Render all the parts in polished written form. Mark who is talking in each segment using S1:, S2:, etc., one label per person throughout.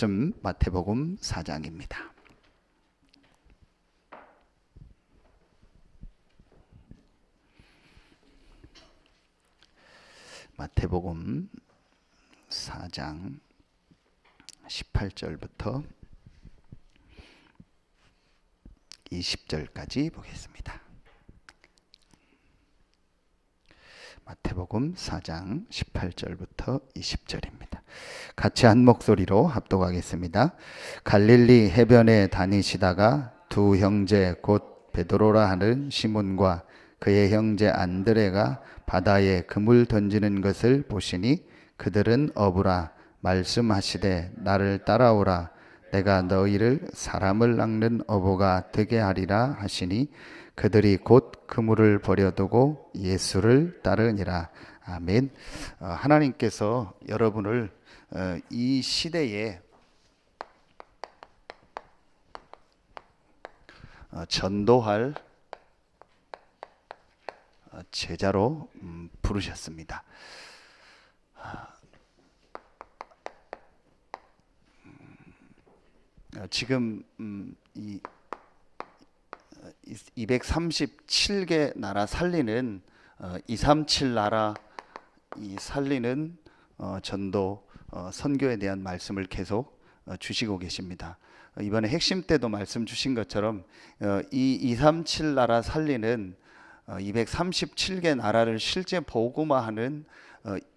S1: 말씀 마태복음 4장입니다. 마태복음 4장 18절부터 20절까지 보겠습니다. 마태복음 4장 18절부터 20절입니다. 같이 한 목소리로 합독하겠습니다. 갈릴리 해변에 다니시다가 두 형제 곧 베드로라 하는 시몬과 그의 형제 안드레가 바다에 그물 던지는 것을 보시니 그들은 어부라 말씀하시되 나를 따라오라 내가 너희를 사람을 낚는 어부가 되게 하리라 하시니 그들이 곧 그물을 버려두고 예수를 따르니라. 아멘. 하나님께서 여러분을 이 시대에 전도할 제자로 부르셨습니다. 지금 이 237개 나라 살리는 237 나라 이 살리는 전도 선교에 대한 말씀을 계속 주시고 계십니다. 이번에 핵심 때도 말씀 주신 것처럼 이 237 나라 살리는 237개 나라를 실제 복음화하는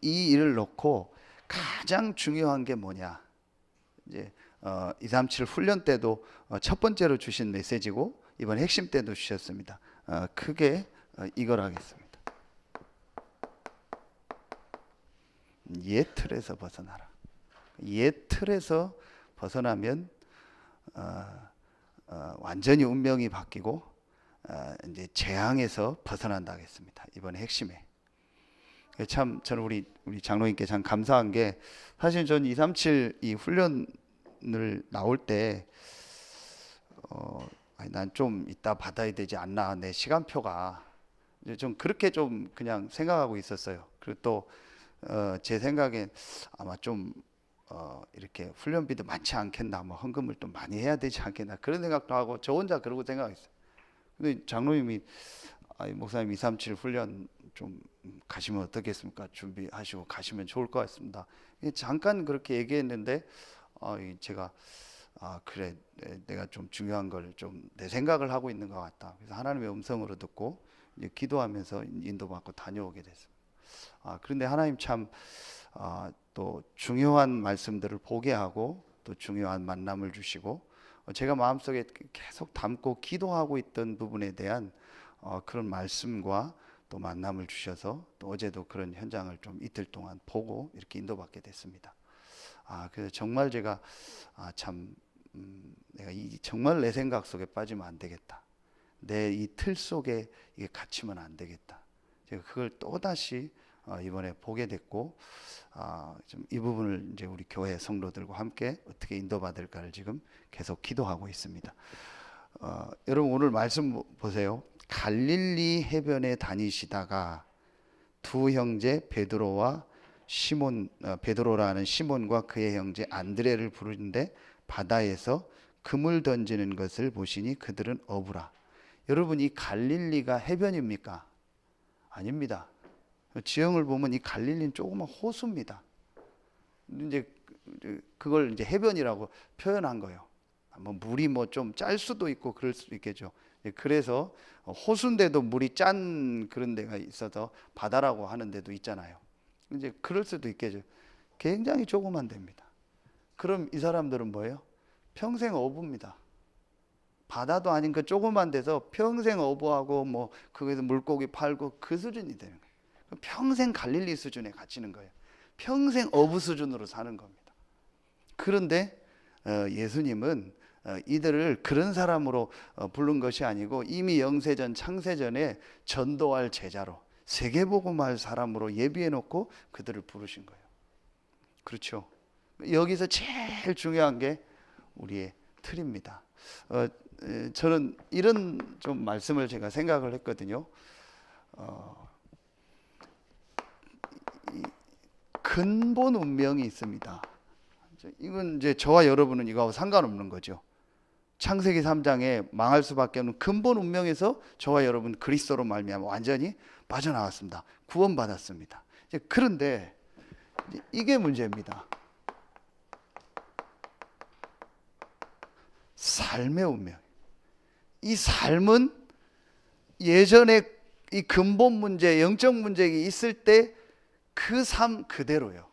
S1: 이 일을 놓고 가장 중요한 게 뭐냐? 이제 237 훈련 때도 첫 번째로 주신 메시지고 이번 핵심 때도 주셨습니다. 크게 이걸 하겠습니다. 옛 틀에서 벗어나라. 옛 틀에서 벗어나면 완전히 운명이 바뀌고 이제 재앙에서 벗어난다 하겠습니다. 이번에 핵심에. 참 저는 우리 장로님께 참 감사한 게 사실 전 237 이 훈련을 나올 때 난 좀 이따 받아야 되지 않나 내 시간표가 좀 그렇게 좀 그냥 생각하고 있었어요. 그리고 또 제 생각엔 아마 좀 이렇게 훈련비도 많지 않겠나, 뭐 헌금을 또 많이 해야 되지 않겠나 그런 생각도 하고 저 혼자 그러고 생각했어요. 근데 장로님이 목사님 237 훈련 좀 가시면 어떻겠습니까? 준비하시고 가시면 좋을 것 같습니다. 잠깐 그렇게 얘기했는데 제가 그래 내가 좀 중요한 걸 좀 내 생각을 하고 있는 것 같다. 그래서 하나님의 음성으로 듣고 이제 기도하면서 인도받고 다녀오게 됐습니다. 그런데 하나님 참 또 중요한 말씀들을 보게 하고 또 중요한 만남을 주시고 제가 마음속에 계속 담고 기도하고 있던 부분에 대한 그런 말씀과 또 만남을 주셔서 또 어제도 그런 현장을 좀 이틀 동안 보고 이렇게 인도받게 됐습니다. 그래서 정말 제가 참 내가 정말 내 생각 속에 빠지면 안 되겠다. 내 이 틀 속에 이게 갇히면 안 되겠다. 제가 그걸 또 다시 이번에 보게 됐고 좀 이 부분을 이제 우리 교회 성도들과 함께 어떻게 인도받을까를 지금 계속 기도하고 있습니다. 여러분 오늘 말씀 보세요. 갈릴리 해변에 다니시다가 두 형제 베드로와 시몬 베드로라는 시몬과 그의 형제 안드레를 부르는데 바다에서 그물 던지는 것을 보시니 그들은 어부라. 여러분 이 갈릴리가 해변입니까? 아닙니다. 지형을 보면 이 갈릴리는 조그만 호수입니다. 이제 그걸 이제 해변이라고 표현한 거예요. 뭐 물이 뭐 좀 짤 수도 있고 그럴 수도 있겠죠. 그래서 호수인데도 물이 짠 그런 데가 있어서 바다라고 하는 데도 있잖아요. 이제 그럴 수도 있겠죠. 굉장히 조그만 데입니다. 그럼 이 사람들은 뭐예요? 평생 어부입니다. 바다도 아닌 그 조그만 데서 평생 어부하고 뭐 거기서 물고기 팔고 그 수준이 되는 거예요. 평생 갈릴리 수준에 갇히는 거예요. 평생 어부 수준으로 사는 겁니다. 그런데 예수님은 이들을 그런 사람으로 부른 것이 아니고 이미 영세전 창세전에 전도할 제자로 세계복음할 사람으로 예비해 놓고 그들을 부르신 거예요. 그렇죠. 여기서 제일 중요한 게 우리의 틀입니다. 저는 이런 좀 말씀을 제가 생각을 했거든요. 근본 운명이 있습니다. 이건 이제 저와 여러분은 이거하고 상관없는 거죠. 창세기 3장에 망할 수밖에 없는 근본 운명에서 저와 여러분 그리스도로 말미암아 완전히 빠져나왔습니다. 구원받았습니다. 그런데 이게 문제입니다. 삶의 운명. 이 삶은 예전에 이 근본 문제, 영적 문제가 있을 때 그 삶 그대로요.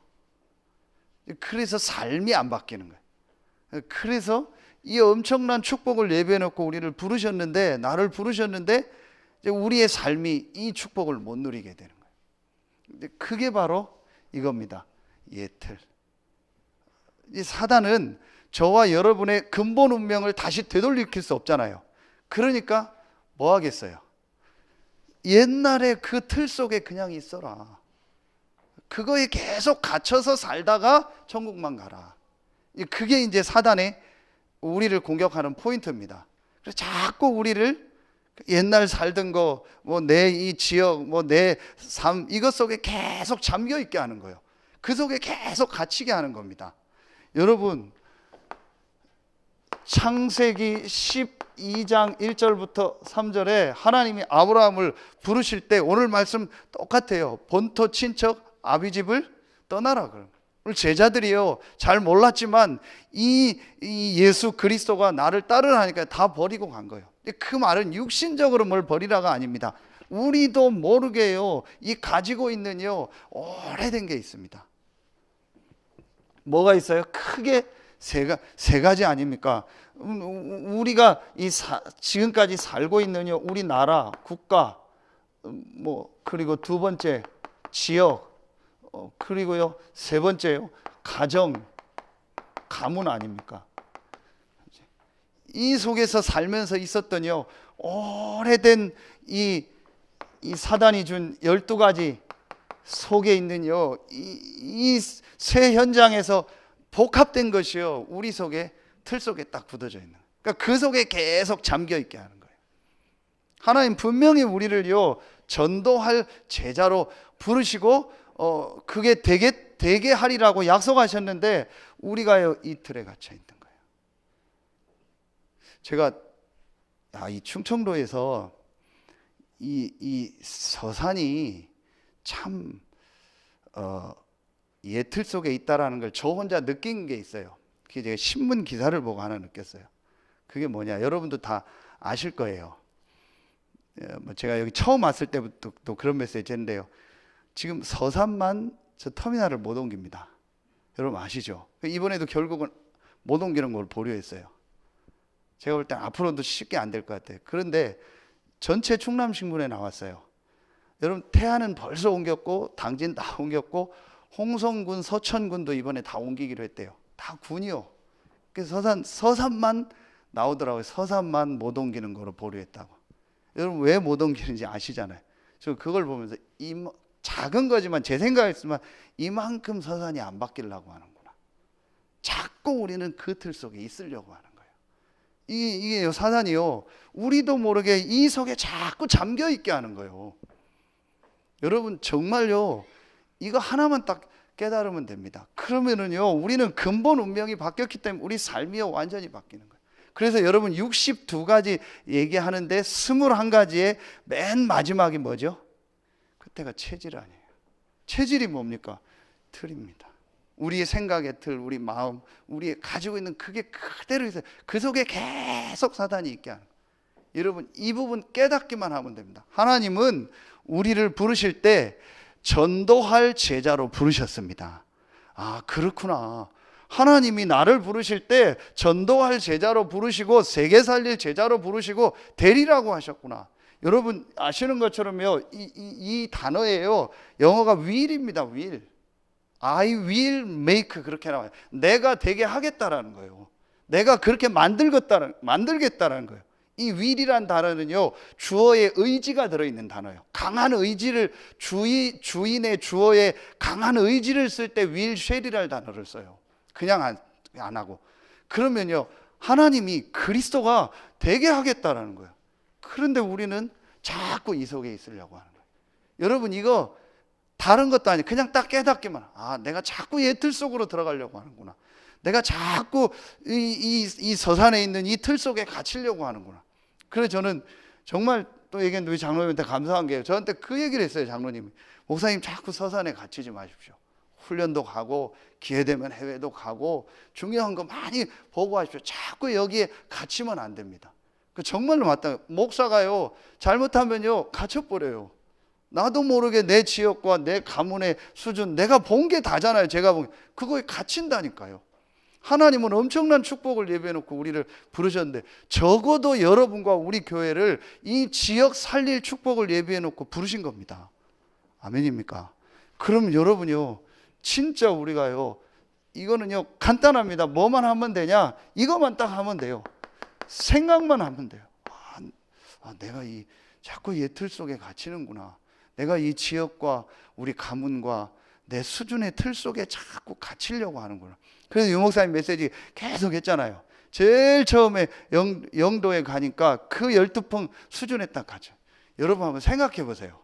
S1: 그래서 삶이 안 바뀌는 거예요. 그래서 이 엄청난 축복을 예배해 놓고 우리를 부르셨는데, 나를 부르셨는데 우리의 삶이 이 축복을 못 누리게 되는 거예요. 그게 바로 이겁니다. 예틀. 이 사단은 저와 여러분의 근본 운명을 다시 되돌리킬 수 없잖아요. 그러니까 뭐 하겠어요? 옛날에 그 틀 속에 그냥 있어라. 그거에 계속 갇혀서 살다가 천국만 가라. 그게 이제 사단의 우리를 공격하는 포인트입니다. 그래서 자꾸 우리를 옛날 살던 거, 뭐 내 이 지역, 뭐 내 삶, 이것 속에 계속 잠겨 있게 하는 거예요. 그 속에 계속 갇히게 하는 겁니다. 여러분, 창세기 12장 1절부터 3절에 하나님이 아브라함을 부르실 때 오늘 말씀 똑같아요. 본토 친척 아비 집을 떠나라. 오늘 제자들이요, 잘 몰랐지만 이 예수 그리스도가 나를 따르라니까 다 버리고 간 거예요. 그 말은 육신적으로 뭘 버리라가 아닙니다. 우리도 모르게요, 이 가지고 있는요 오래된 게 있습니다. 뭐가 있어요? 크게 세 가지 아닙니까? 우리가 지금까지 살고 있는 우리나라, 국가, 뭐 그리고 두 번째 지역, 그리고요 세 번째요 가정, 가문 아닙니까? 이 속에서 살면서 있었던요 오래된 이 사단이 준 12가지 속에 있는요 이 새 현장에서 복합된 것이요 우리 속에 틀 속에 딱 굳어져 있는, 그러니까 그 속에 계속 잠겨 있게 하는 거예요. 하나님 분명히 우리를요 전도할 제자로 부르시고 그게 되게 하리라고 약속하셨는데 우리가요 이 틀에 갇혀 있는 거예요. 제가 이 충청도에서 이 서산이 참 예틀 속에 있다라는 걸 저 혼자 느낀 게 있어요. 그게 제가 신문 기사를 보고 하나 느꼈어요. 그게 뭐냐, 여러분도 다 아실 거예요. 제가 여기 처음 왔을 때부터 또 그런 메시지 했는데요, 지금 서산만 저 터미널을 못 옮깁니다. 여러분 아시죠? 이번에도 결국은 못 옮기는 걸 보류했어요. 제가 볼 땐 앞으로도 쉽게 안 될 것 같아요. 그런데 전체 충남신문에 나왔어요. 여러분 태안은 벌써 옮겼고 당진 다 옮겼고 홍성군, 서천군도 이번에 다 옮기기로 했대요. 다 군이요. 그래서 서산만 나오더라고요. 서산만 못 옮기는 거로 보류했다고. 여러분 왜 못 옮기는지 아시잖아요. 저 그걸 보면서 작은 거지만 제 생각이었지만 이만큼 서산이 안 바뀌려고 하는구나. 자꾸 우리는 그 틀 속에 있으려고 하는 거예요. 이게 사단이요 우리도 모르게 이 속에 자꾸 잠겨 있게 하는 거예요. 여러분 정말요 이거 하나만 딱 깨달으면 됩니다. 그러면은요 우리는 근본 운명이 바뀌었기 때문에 우리 삶이요 완전히 바뀌는 거예요. 그래서 여러분 62가지 얘기하는데 21가지의 맨 마지막이 뭐죠? 그때가 체질 아니에요. 체질이 뭡니까? 틀입니다. 우리의 생각의 틀, 우리 마음, 우리 가지고 있는 그게 그대로 있어요. 그 속에 계속 사단이 있게 하는 거예요. 여러분 이 부분 깨닫기만 하면 됩니다. 하나님은 우리를 부르실 때 전도할 제자로 부르셨습니다. 아 그렇구나. 하나님이 나를 부르실 때 전도할 제자로 부르시고 세계 살릴 제자로 부르시고 되리라고 하셨구나. 여러분 아시는 것처럼요 이 단어예요 영어가 will입니다. will. I will make 그렇게 나와요. 내가 되게 하겠다라는 거예요. 내가 그렇게 만들겠다라는 거예요. 이 will이란 단어는요 주어의 의지가 들어있는 단어예요. 강한 의지를 주인의 주어의 강한 의지를 쓸 때 will shall이라는 단어를 써요. 그냥 안 하고. 그러면요 하나님이 그리스도가 되게 하겠다라는 거예요. 그런데 우리는 자꾸 이 속에 있으려고 하는 거예요. 여러분 이거 다른 것도 아니에요. 그냥 딱 깨닫기만. 아 내가 자꾸 이 틀 속으로 들어가려고 하는구나. 내가 자꾸 이 서산에 있는 이 틀 속에 갇히려고 하는구나. 그래서 저는 정말 또 얘기했는데 우리 장로님한테 감사한 게 저한테 그 얘기를 했어요. 장로님이 목사님 자꾸 서산에 갇히지 마십시오. 훈련도 가고 기회 되면 해외도 가고 중요한 거 많이 보고 하십시오. 자꾸 여기에 갇히면 안 됩니다. 그 정말로 맞다. 목사가요 잘못하면요 갇혀버려요. 나도 모르게 내 지역과 내 가문의 수준 내가 본 게 다잖아요. 제가 본 게. 그거에 갇힌다니까요. 하나님은 엄청난 축복을 예배해놓고 우리를 부르셨는데 적어도 여러분과 우리 교회를 이 지역 살릴 축복을 예배해놓고 부르신 겁니다. 아멘입니까? 그럼 여러분요 진짜 우리가요 이거는요 간단합니다. 뭐만 하면 되냐? 이것만 딱 하면 돼요. 생각만 하면 돼요. 내가 이 자꾸 이 틀 속에 갇히는구나. 내가 이 지역과 우리 가문과 내 수준의 틀 속에 자꾸 갇히려고 하는구나. 그래서 유 목사님 메시지 계속 했잖아요. 제일 처음에 영도에 가니까 그 12평 수준에 딱 가죠. 여러분 한번 생각해 보세요.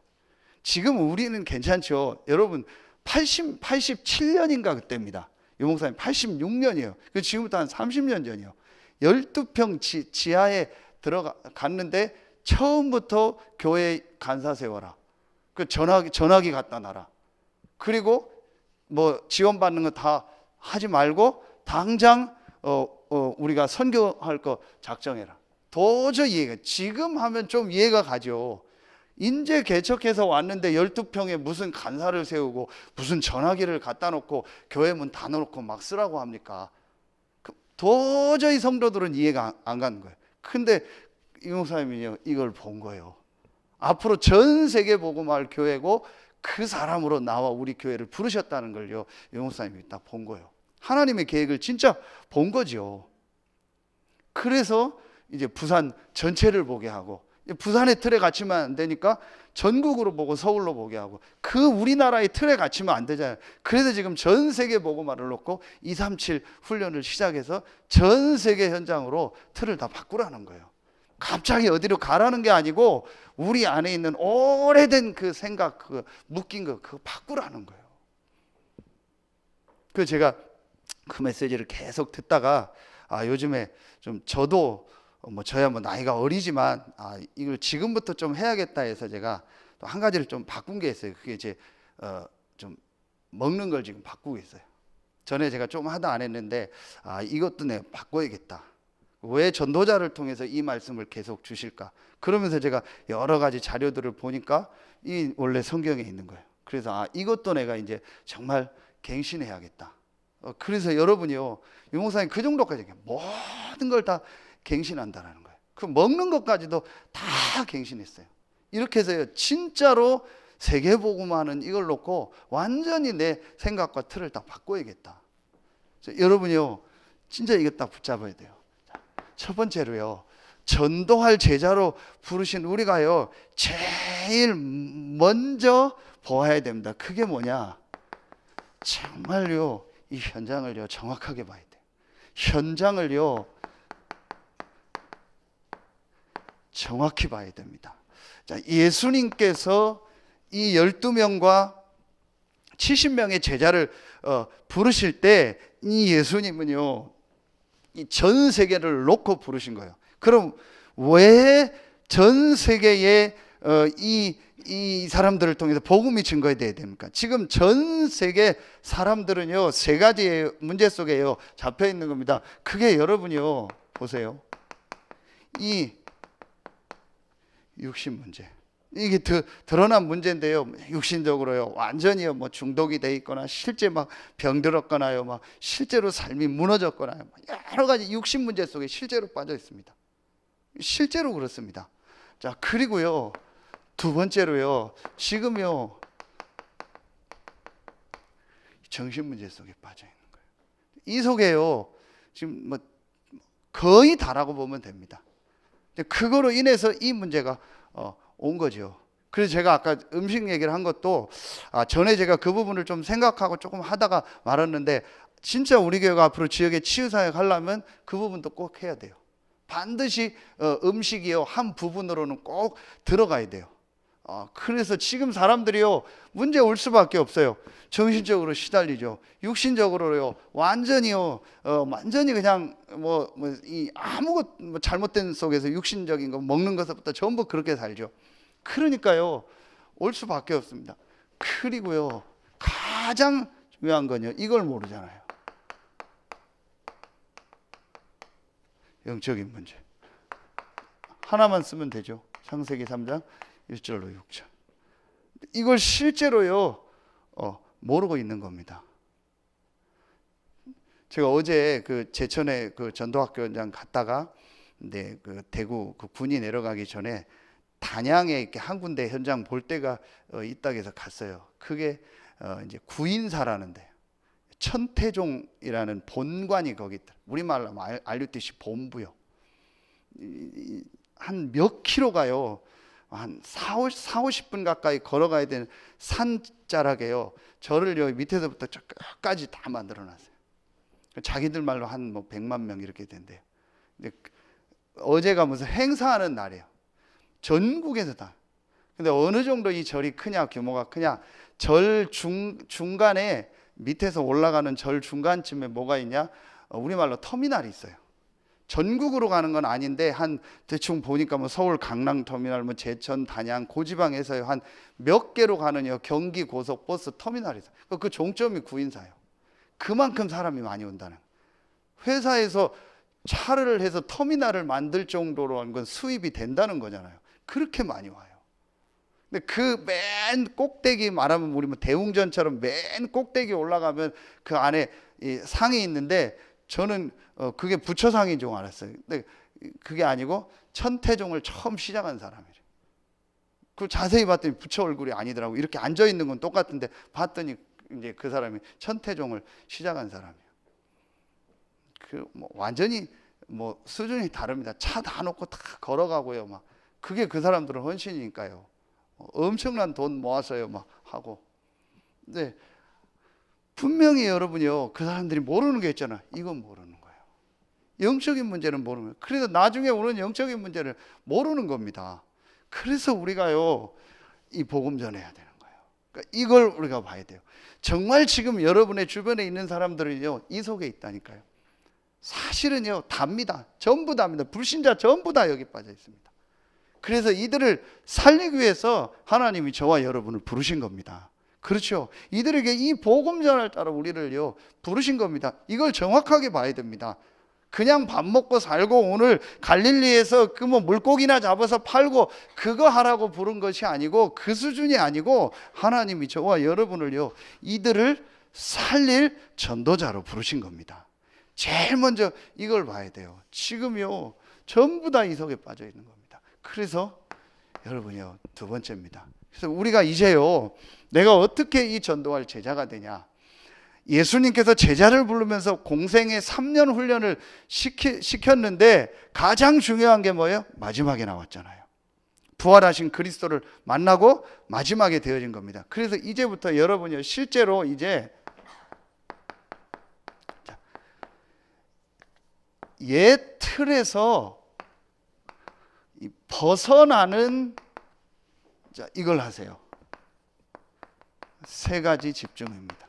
S1: 지금 우리는 괜찮죠. 여러분 87년인가 그때입니다. 유 목사님 86년이에요. 지금부터 한 30년 전이요. 12평 지하에 갔는데 처음부터 교회 간사 세워라. 그 전화기 갖다 놔라. 그리고 뭐 지원받는 거 다 하지 말고 당장 우리가 선교할 거 작정해라. 도저히 이해가 지금 하면 좀 이해가 가죠. 인제 개척해서 왔는데 12평에 무슨 간사를 세우고 무슨 전화기를 갖다 놓고 교회 문 닫아놓고 막 쓰라고 합니까? 도저히 성도들은 이해가 안 가는 거예요. 근데 이 목사님이 이걸 본 거예요. 앞으로 전 세계 복음화할 교회고 그 사람으로 나와 우리 교회를 부르셨다는 걸요 이 목사님이 딱 본 거예요. 하나님의 계획을 진짜 본 거죠. 그래서 이제 부산 전체를 보게 하고 부산의 틀에 갇히면 안 되니까 전국으로 보고 서울로 보게 하고 그 우리나라의 틀에 갇히면 안 되잖아요. 그래서 지금 전 세계 복음화를 놓고 237 훈련을 시작해서 전 세계 현장으로 틀을 다 바꾸라는 거예요. 갑자기 어디로 가라는 게 아니고 우리 안에 있는 오래된 그 생각, 그 묶인 거 그거 바꾸라는 거예요. 그 제가 그 메시지를 계속 듣다가 요즘에 좀 저도 저야 나이가 어리지만 이걸 지금부터 좀 해야겠다 해서 제가 또 한 가지를 좀 바꾼 게 있어요. 그게 이제 좀 먹는 걸 지금 바꾸고 있어요. 전에 제가 좀 하다 안 했는데 이것도 내가 바꿔야겠다. 왜 전도자를 통해서 이 말씀을 계속 주실까? 그러면서 제가 여러 가지 자료들을 보니까 이 원래 성경에 있는 거예요. 그래서 이것도 내가 이제 정말 갱신해야겠다. 그래서 여러분이요, 유 목사님 그 정도까지 모든 걸 다 갱신한다라는 거예요. 그 먹는 것까지도 다 갱신했어요. 이렇게 해서요, 진짜로 세계복음화는 이걸 놓고 완전히 내 생각과 틀을 다 바꿔야겠다. 여러분이요, 진짜 이거 딱 붙잡아야 돼요. 첫 번째로요, 전도할 제자로 부르신 우리가요, 제일 먼저 보아야 됩니다. 그게 뭐냐? 정말요, 이 현장을요, 정확하게 봐야 돼요. 현장을요, 정확히 봐야 됩니다. 자, 예수님께서 이 12명과 70명의 제자를 부르실 때 이 예수님은요, 이 전 세계를 놓고 부르신 거예요. 그럼 왜 전 세계에 이 사람들을 통해서 복음이 증거돼야 됩니까? 지금 전 세계 사람들은요, 세 가지의 문제 속에요 잡혀 있는 겁니다. 그게 여러분이요, 보세요. 이 육신 문제. 이게 드러난 문제인데요. 육신적으로요, 완전히요, 중독이 돼 있거나, 실제 막 병들었거나요, 실제로 삶이 무너졌거나요, 여러 가지 육신 문제 속에 실제로 빠져 있습니다. 실제로 그렇습니다. 자, 그리고요, 두 번째로요, 지금요, 정신 문제 속에 빠져 있는 거예요. 이 속에요, 지금 거의 다라고 보면 됩니다. 그거로 인해서 이 문제가 온 거죠. 그래서 제가 아까 음식 얘기를 한 것도 전에 제가 그 부분을 좀 생각하고 조금 하다가 말았는데, 진짜 우리 교회가 앞으로 지역에 치유사역 하려면 그 부분도 꼭 해야 돼요. 반드시 음식이요, 한 부분으로는 꼭 들어가야 돼요. 그래서 지금 사람들이요 문제 올 수밖에 없어요. 정신적으로 시달리죠. 육신적으로요 완전히요 완전히 그냥 이 아무것 잘못된 속에서 육신적인 거 먹는 것부터 전부 그렇게 살죠. 그러니까요 올 수밖에 없습니다. 그리고요 가장 중요한 건요 이걸 모르잖아요. 영적인 문제 하나만 쓰면 되죠. 창세기 3장 1절로 6절. 이걸 실제로요 모르고 있는 겁니다. 제가 어제 그 제천에 그 전도학교 현장 갔다가 그 대구 그 군이 내려가기 전에 단양에 이렇게 한 군데 현장 볼 때가 있다고 해서 갔어요. 그게 이제 구인사라는데 천태종이라는 본관이 거기 있다. 우리말로 알듯이 본부요. 한 몇 킬로가요. 한 40-50분 가까이 걸어가야 되는 산자락에요. 절을 밑에서부터 끝까지 다 만들어 놨어요. 자기들 말로 한 100만 명 이렇게 된대요. 근데 어제가 무슨 행사하는 날이에요. 전국에서 다. 근데 어느 정도 이 절이 크냐, 규모가 크냐. 절 중간에 밑에서 올라가는 절 중간쯤에 뭐가 있냐? 우리말로 터미널이 있어요. 전국으로 가는 건 아닌데 한 대충 보니까 서울 강남 터미널, 제천, 단양, 고지방에서 한 몇 개로 가는 경기 고속버스 터미널이 있어요. 그 종점이 구인사예요. 그만큼 사람이 많이 온다는. 회사에서 차를 해서 터미널을 만들 정도로 한 건 수입이 된다는 거잖아요. 그렇게 많이 와요. 근데 그 맨 꼭대기 말하면 우리 대웅전처럼 맨 꼭대기 올라가면 그 안에 이 상이 있는데 저는 그게 부처상인 줄 알았어요. 근데 그게 아니고 천태종을 처음 시작한 사람이래요. 그 자세히 봤더니 부처 얼굴이 아니더라고. 이렇게 앉아 있는 건 똑같은데 봤더니 이제 그 사람이 천태종을 시작한 사람이에요. 완전히 수준이 다릅니다. 차 다 놓고 다 걸어가고요. 그게 그 사람들은 헌신이니까요. 엄청난 돈 모아서요 하고. 근데 분명히 여러분이요 그 사람들이 모르는 게 있잖아. 이건 모르는 거예요. 영적인 문제는 모르는 거예요. 그래서 나중에 오는 영적인 문제를 모르는 겁니다. 그래서 우리가요 이 복음 전해야 되는 거예요. 그러니까 이걸 우리가 봐야 돼요. 정말 지금 여러분의 주변에 있는 사람들은요 이 속에 있다니까요. 사실은요 답니다. 전부 답니다. 불신자 전부 다 여기 빠져 있습니다. 그래서 이들을 살리기 위해서 하나님이 저와 여러분을 부르신 겁니다. 그렇죠. 이들에게 이 복음 전할 따라 우리를요 부르신 겁니다. 이걸 정확하게 봐야 됩니다. 그냥 밥 먹고 살고 오늘 갈릴리에서 그 물고기나 잡아서 팔고 그거 하라고 부른 것이 아니고 그 수준이 아니고 하나님이 저와 여러분을요 이들을 살릴 전도자로 부르신 겁니다. 제일 먼저 이걸 봐야 돼요. 지금요 전부 다 이 속에 빠져 있는 겁니다. 그래서 여러분이요 두 번째입니다. 그래서 우리가 이제요 내가 어떻게 이 전도할 제자가 되냐. 예수님께서 제자를 부르면서 공생의 3년 훈련을 시켰는데 가장 중요한 게 뭐예요? 마지막에 나왔잖아요. 부활하신 그리스도를 만나고 마지막에 되어진 겁니다. 그래서 이제부터 여러분이 실제로 이제 옛 틀에서 벗어나는 이걸 하세요. 세 가지 집중입니다.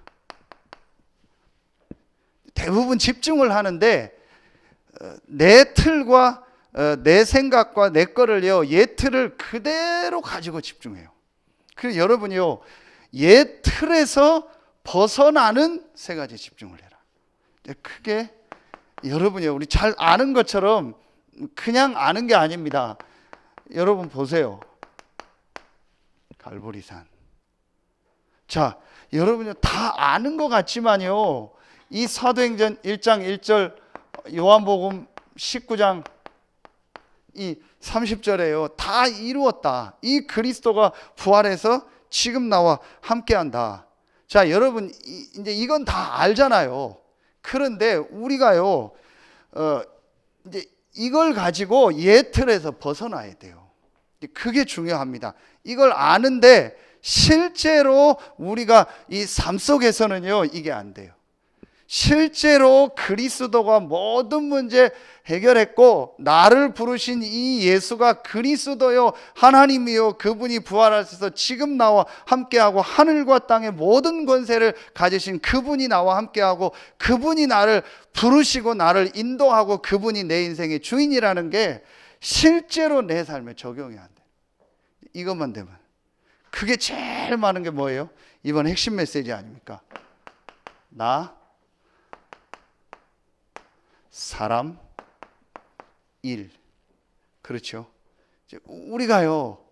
S1: 대부분 집중을 하는데 내 틀과 내 생각과 내 거를요 옛 틀을 그대로 가지고 집중해요. 그래서 여러분이요 옛 틀에서 벗어나는 세 가지 집중을 해라. 크게 여러분이요 우리 잘 아는 것처럼 그냥 아는 게 아닙니다. 여러분 보세요. 갈보리산. 자, 여러분이 다 아는 것 같지만요. 이 사도행전 1장 1절, 요한복음 19장 이 30절에요. 다 이루었다. 이 그리스도가 부활해서 지금 나와 함께한다. 자, 여러분 이제 이건 다 알잖아요. 그런데 우리가요, 이제 이걸 가지고 옛 틀에서 벗어나야 돼요. 그게 중요합니다. 이걸 아는데 실제로 우리가 이 삶 속에서는요, 이게 안 돼요. 실제로 그리스도가 모든 문제 해결했고 나를 부르신 이 예수가 그리스도요 하나님이요 그분이 부활하셔서 지금 나와 함께하고 하늘과 땅의 모든 권세를 가지신 그분이 나와 함께하고 그분이 나를 부르시고 나를 인도하고 그분이 내 인생의 주인이라는 게 실제로 내 삶에 적용이 안 돼. 이것만 되면 그게 제일 많은 게 뭐예요? 이번 핵심 메시지 아닙니까? 나, 사람, 일. 그렇죠. 이제 우리가요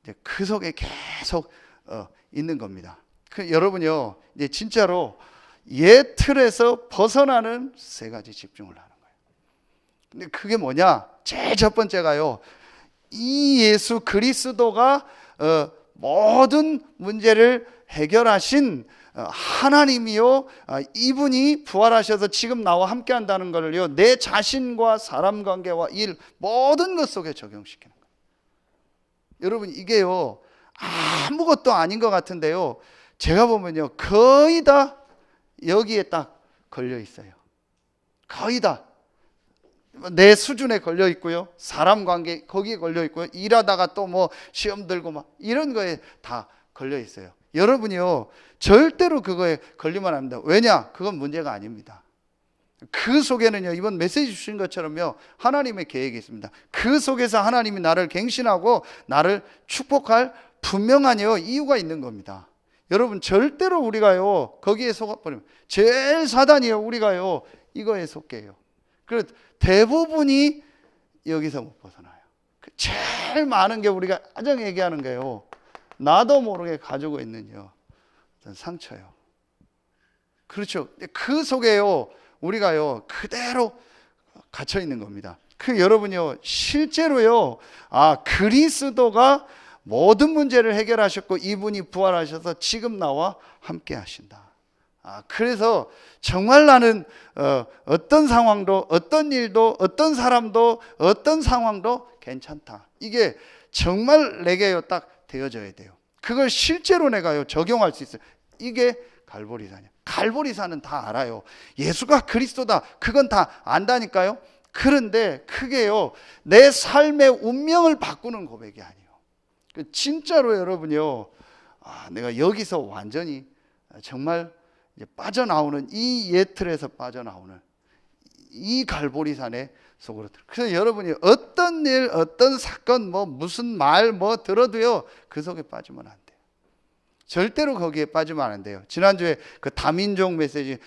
S1: 이제 그 속에 계속 있는 겁니다. 여러분요 이제 진짜로 옛 틀에서 벗어나는 세 가지 집중을 하는 거예요. 근데 그게 뭐냐? 제일 첫 번째가요, 이 예수 그리스도가 모든 문제를 해결하신 하나님이요, 이분이 부활하셔서 지금 나와 함께 한다는 걸요 내 자신과 사람 관계와 일 모든 것 속에 적용시키는 거예요. 여러분 이게요 아무것도 아닌 것 같은데요, 제가 보면요 거의 다 여기에 딱 걸려 있어요. 거의 다 내 수준에 걸려 있고요, 사람 관계 거기에 걸려 있고요, 일하다가 또 뭐 시험 들고 막 이런 거에 다 걸려 있어요. 여러분이요 절대로 그거에 걸리면 안 됩니다. 왜냐? 그건 문제가 아닙니다. 그 속에는요 이번 메시지 주신 것처럼요 하나님의 계획이 있습니다. 그 속에서 하나님이 나를 갱신하고 나를 축복할 분명한 이유가 있는 겁니다. 여러분 절대로 우리가요 거기에 속아버리면 제일 사단이에요. 우리가요 이거에 속게요. 그래서 대부분이 여기서 못 벗어나요. 제일 많은 게 우리가 가장 얘기하는 거예요. 나도 모르게 가지고 있는요 어떤 상처요. 그렇죠. 그 속에요 우리가요 그대로 갇혀 있는 겁니다. 여러분요 실제로요 그리스도가 모든 문제를 해결하셨고 이분이 부활하셔서 지금 나와 함께 하신다. 그래서 정말 나는 어떤 상황도 어떤 일도 어떤 사람도 어떤 상황도 괜찮다. 이게 정말 내게요 딱 되어져야 돼요. 그걸 실제로 내가요 적용할 수 있어요. 이게 갈보리산이에요. 갈보리산은 다 알아요. 예수가 그리스도다. 그건 다 안다니까요. 그런데 그게요 내 삶의 운명을 바꾸는 고백이 아니에요. 진짜로 여러분요 내가 여기서 완전히 정말 이제 빠져나오는 이 예틀에서 빠져나오는 이 갈보리산의 속으로 들어. 그래서 여러분이 어떤 일, 어떤 사건, 뭐 무슨 말 뭐 들어도요 그 속에 빠지면 안 돼요. 절대로 거기에 빠지면 안 돼요. 지난주에 그 다민족 메시지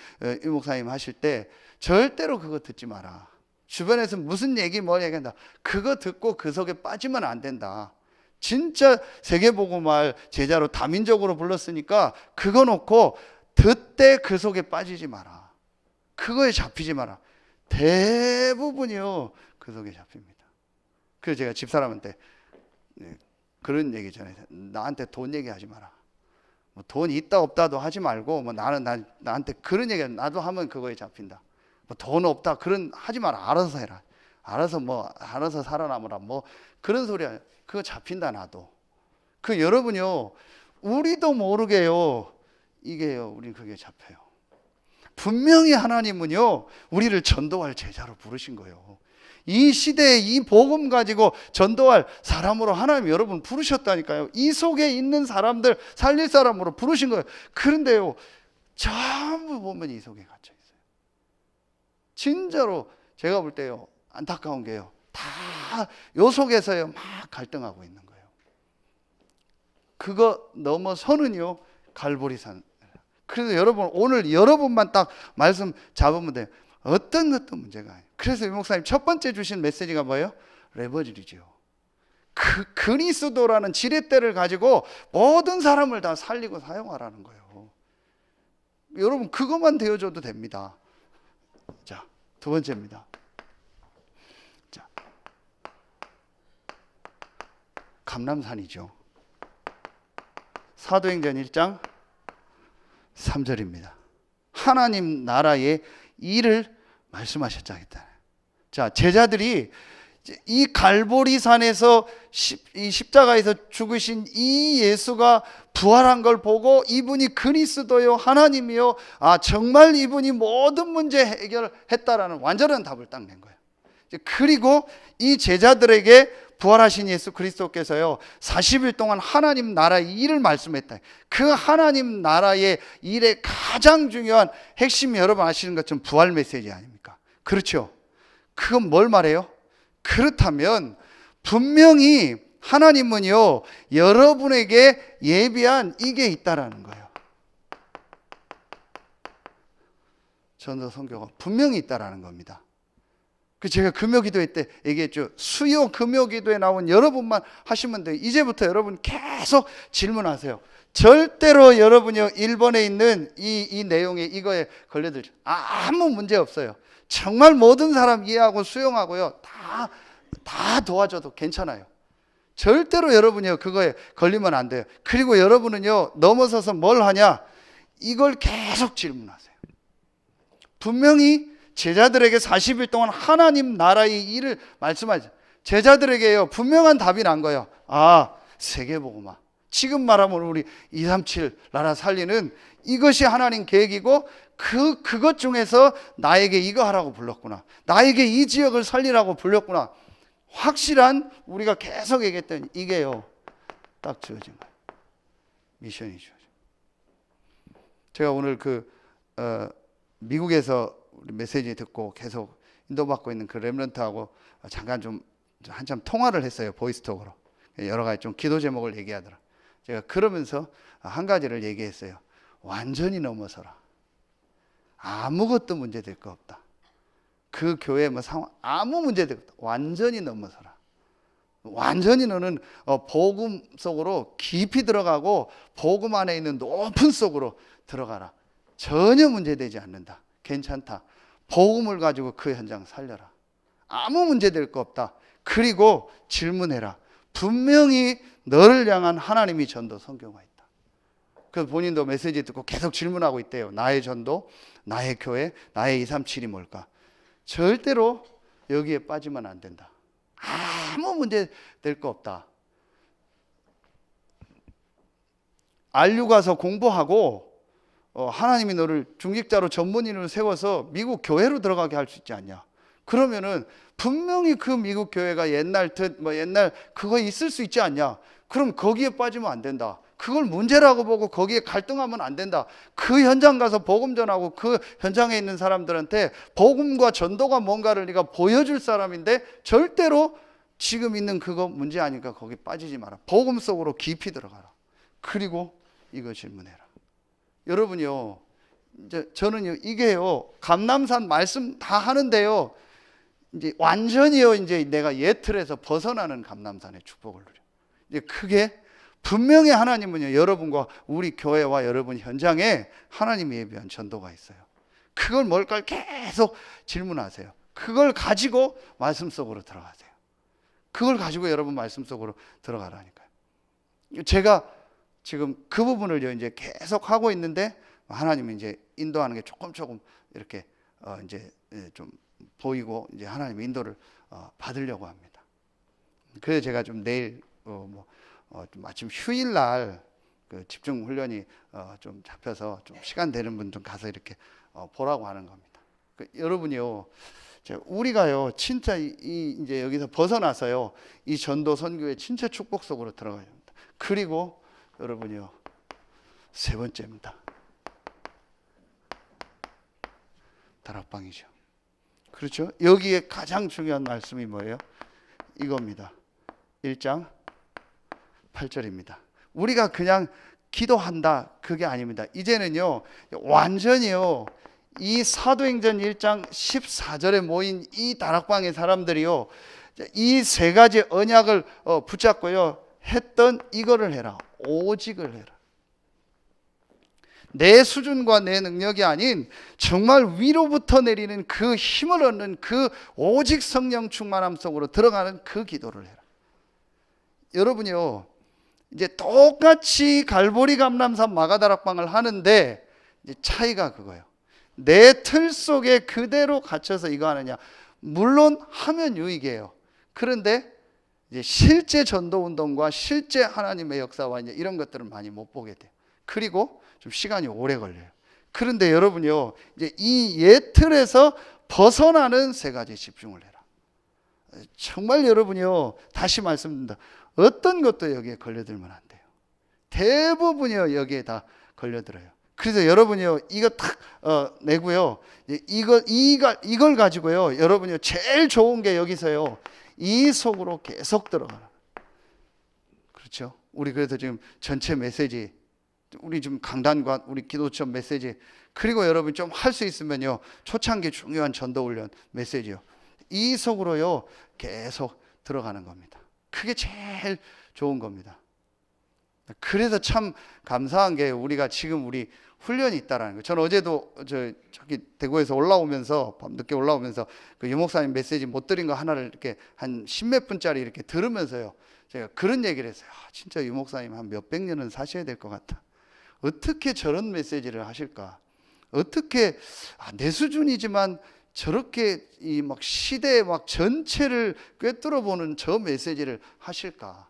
S1: 이 목사님 하실 때 절대로 그거 듣지 마라. 주변에서 무슨 얘기 뭐 얘기한다. 그거 듣고 그 속에 빠지면 안 된다. 진짜 세계복음할 제자로 다민족으로 불렀으니까 그거 놓고 듣되 그 속에 빠지지 마라. 그거에 잡히지 마라. 대부분이요 그 속에 잡힙니다. 그래서 제가 집사람한테 그런 얘기 전에 나한테 돈 얘기하지 마라. 뭐 돈 있다 없다도 하지 말고 뭐 나한테 그런 얘기 나도 하면 그거에 잡힌다. 뭐 돈 없다 그런 하지 마라. 알아서 해라. 알아서 살아남으라. 뭐 그런 소리야. 그거 잡힌다 나도. 여러분요 우리도 모르게요 이게요 우린 그게 잡혀요. 분명히 하나님은요 우리를 전도할 제자로 부르신 거예요. 이 시대에 이 복음 가지고 전도할 사람으로 하나님 여러분 부르셨다니까요. 이 속에 있는 사람들 살릴 사람으로 부르신 거예요. 그런데요 전부 보면 이 속에 갇혀 있어요. 진짜로 제가 볼 때요 안타까운 게요 다 요 속에서요 막 갈등하고 있는 거예요. 그거 넘어서는요 갈보리산. 그래서 여러분 오늘 여러분만 딱 말씀 잡으면 돼요. 어떤 것도 문제가 아니에요. 그래서 이 목사님 첫 번째 주신 메시지가 뭐예요? 레버리지요. 그리스도라는 지렛대를 가지고 모든 사람을 다 살리고 사용하라는 거예요. 여러분 그것만 되어줘도 됩니다. 자, 두 번째입니다. 자, 감람산이죠. 사도행전 1장 3절입니다. 하나님 나라의 일을 말씀하셨다. 자, 제자들이 이 갈보리산에서 이 십자가에서 죽으신 이 예수가 부활한 걸 보고 이분이 그리스도요 하나님이요, 아 정말 이분이 모든 문제 해결했다라는 완전한 답을 딱 낸 거예요. 그리고 이 제자들에게 부활하신 예수 그리스도께서요 40일 동안 하나님 나라의 일을 말씀했다. 그 하나님 나라의 일의 가장 중요한 핵심, 여러분 아시는 것처럼 부활 메시지 아닙니까? 그렇죠? 그건 뭘 말해요? 그렇다면 분명히 하나님은요 여러분에게 예비한 이게 있다라는 거예요. 전도 선교가 분명히 있다라는 겁니다. 제가 금요기도회 때 얘기했죠. 수요 금요기도에 나온 여러분만 하시면 돼요. 이제부터 여러분 계속 질문하세요. 절대로 여러분이 1번에 있는 이 내용에 이거에 걸려들죠. 아무 문제 없어요. 정말 모든 사람 이해하고 수용하고요. 다 도와줘도 괜찮아요. 절대로 여러분이요 그거에 걸리면 안 돼요. 그리고 여러분은요 넘어서서 뭘 하냐? 이걸 계속 질문하세요. 분명히 제자들에게 40일 동안 하나님 나라의 일을 말씀하죠. 제자들에게요 분명한 답이 난 거예요. 아, 세계복음화. 지금 말하면 우리 237 나라 살리는 이것이 하나님 계획이고 그것 중에서 나에게 이거 하라고 불렀구나. 나에게 이 지역을 살리라고 불렀구나. 확실한 우리가 계속 얘기했던 이게요 딱 주어진 거예요. 미션이 주어진 거예요. 제가 오늘 미국에서 우리 메시지 듣고 계속 인도받고 있는 그 렘넌트하고 잠깐 좀 한참 통화를 했어요. 보이스톡으로. 여러 가지 좀 기도 제목을 얘기하더라. 제가 그러면서 한 가지를 얘기했어요. 완전히 넘어서라. 아무것도 문제될 거 없다. 그 교회 상황 아무 문제될 거 없다. 완전히 넘어서라. 완전히 너는 복음 속으로 깊이 들어가고 복음 안에 있는 높은 속으로 들어가라. 전혀 문제되지 않는다. 괜찮다. 복음을 가지고 그 현장 살려라. 아무 문제될 거 없다. 그리고 질문해라. 분명히 너를 향한 하나님이 전도 선교가 있다. 그래서 본인도 메시지 듣고 계속 질문하고 있대요. 나의 전도, 나의 교회, 나의 237이 뭘까? 절대로 여기에 빠지면 안 된다. 아무 문제 될 거 없다. 안류 가서 공부하고 하나님이 너를 중직자로 전문인으로 세워서 미국 교회로 들어가게 할 수 있지 않냐? 그러면은 분명히 그 미국 교회가 옛날 그거 있을 수 있지 않냐? 그럼 거기에 빠지면 안 된다. 그걸 문제라고 보고 거기에 갈등하면 안 된다. 그 현장 가서 복음 전하고 그 현장에 있는 사람들한테 복음과 전도가 뭔가를 네가 보여줄 사람인데 절대로 지금 있는 그거 문제 아니까 거기 빠지지 마라. 복음 속으로 깊이 들어가라. 그리고 이거 질문해라. 여러분이요, 이제 저는요 이게요 감람산 말씀 다 하는데요 이제 완전히요 이제 내가 예틀에서 벗어나는 감람산의 축복을 누려. 이제 그게 분명히 하나님은요 여러분과 우리 교회와 여러분 현장에 하나님이 예비한 전도가 있어요. 그걸 뭘까 계속 질문하세요. 그걸 가지고 말씀 속으로 들어가세요. 그걸 가지고 여러분 말씀 속으로 들어가라니까요. 제가 지금 그 부분을 이제 계속 하고 있는데 하나님이 이제 인도하는 게 조금 이렇게 이제 좀 보이고 이제 하나님의 인도를 받으려고 합니다. 그래서 제가 좀 내일 좀 마침 휴일날 그 집중 훈련이 좀 잡혀서 좀 시간 되는 분 좀 가서 이렇게 보라고 하는 겁니다. 여러분이요, 우리가요 진짜 이제 여기서 벗어나서요 이 전도 선교의 진짜 축복 속으로 들어가야 합니다. 그리고 여러분이요 세 번째입니다. 다락방이죠. 그렇죠? 여기에 가장 중요한 말씀이 뭐예요? 이겁니다. 1장 8절입니다. 우리가 그냥 기도한다 그게 아닙니다. 이제는요 완전히요 이 사도행전 1장 14절에 모인 이 다락방의 사람들이요 이 세 가지 언약을 붙잡고요 했던 이거를 해라. 오직을 해라. 내 수준과 내 능력이 아닌 정말 위로부터 내리는 그 힘을 얻는 그 오직 성령 충만함 속으로 들어가는 그 기도를 해라. 여러분이요 이제 똑같이 갈보리 감람산 마가다락방을 하는데 이제 차이가 그거예요. 내 틀 속에 그대로 갇혀서 이거 하느냐. 물론 하면 유익이에요. 그런데 이제 실제 전도 운동과 실제 하나님의 역사와 이제 이런 것들을 많이 못 보게 돼요. 그리고 좀 시간이 오래 걸려요. 그런데 여러분요, 이제 이 옛 틀에서 벗어나는 세 가지 집중을 해라. 정말 여러분요, 다시 말씀드립니다. 어떤 것도 여기에 걸려들면 안 돼요. 대부분이요, 여기에 다 걸려들어요. 그래서 여러분이요, 이거 딱 내고요, 이걸 가지고요, 여러분이요, 제일 좋은 게 여기서요, 이 속으로 계속 들어가라. 그렇죠? 우리 그래서 지금 전체 메시지, 우리 좀 강단과 우리 기도처 메시지, 그리고 여러분 좀 할 수 있으면요, 초창기 중요한 전도 훈련 메시지요, 이 속으로요 계속 들어가는 겁니다. 그게 제일 좋은 겁니다. 그래서 참 감사한 게 우리가 지금 우리 훈련이 있다라는 거예요. 저는 어제도 저기 대구에서 올라오면서 밤늦게 올라오면서 그 유목사님 메시지 못 드린 거 하나를 이렇게 한 십몇 분짜리 이렇게 들으면서요, 제가 그런 얘기를 했어요. 진짜 유목사님 한 몇백 년은 사셔야 될 것 같아. 어떻게 저런 메시지를 하실까? 어떻게 내 수준이지만 저렇게 이 막 시대 막 전체를 꿰뚫어 보는 저 메시지를 하실까?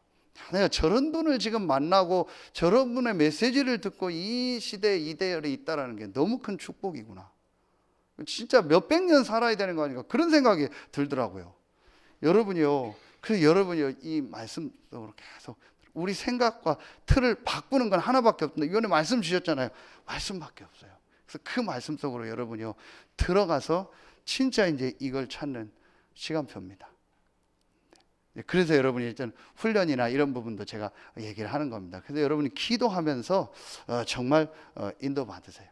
S1: 내가 저런 분을 지금 만나고 저런 분의 메시지를 듣고 이 시대에 이 대열에 있다라는 게 너무 큰 축복이구나. 진짜 몇백 년 살아야 되는 거 아닌가, 그런 생각이 들더라고요. 여러분이요, 그래서 여러분이요, 이 말씀 속으로 계속 우리 생각과 틀을 바꾸는 건 하나밖에 없는데, 이번에 말씀 주셨잖아요. 말씀밖에 없어요. 그래서 그 말씀 속으로 여러분이요 들어가서 진짜 이제 이걸 찾는 시간표입니다. 그래서 여러분이 일단 훈련이나 이런 부분도 제가 얘기를 하는 겁니다. 그래서 여러분이 기도하면서 정말 인도 받으세요.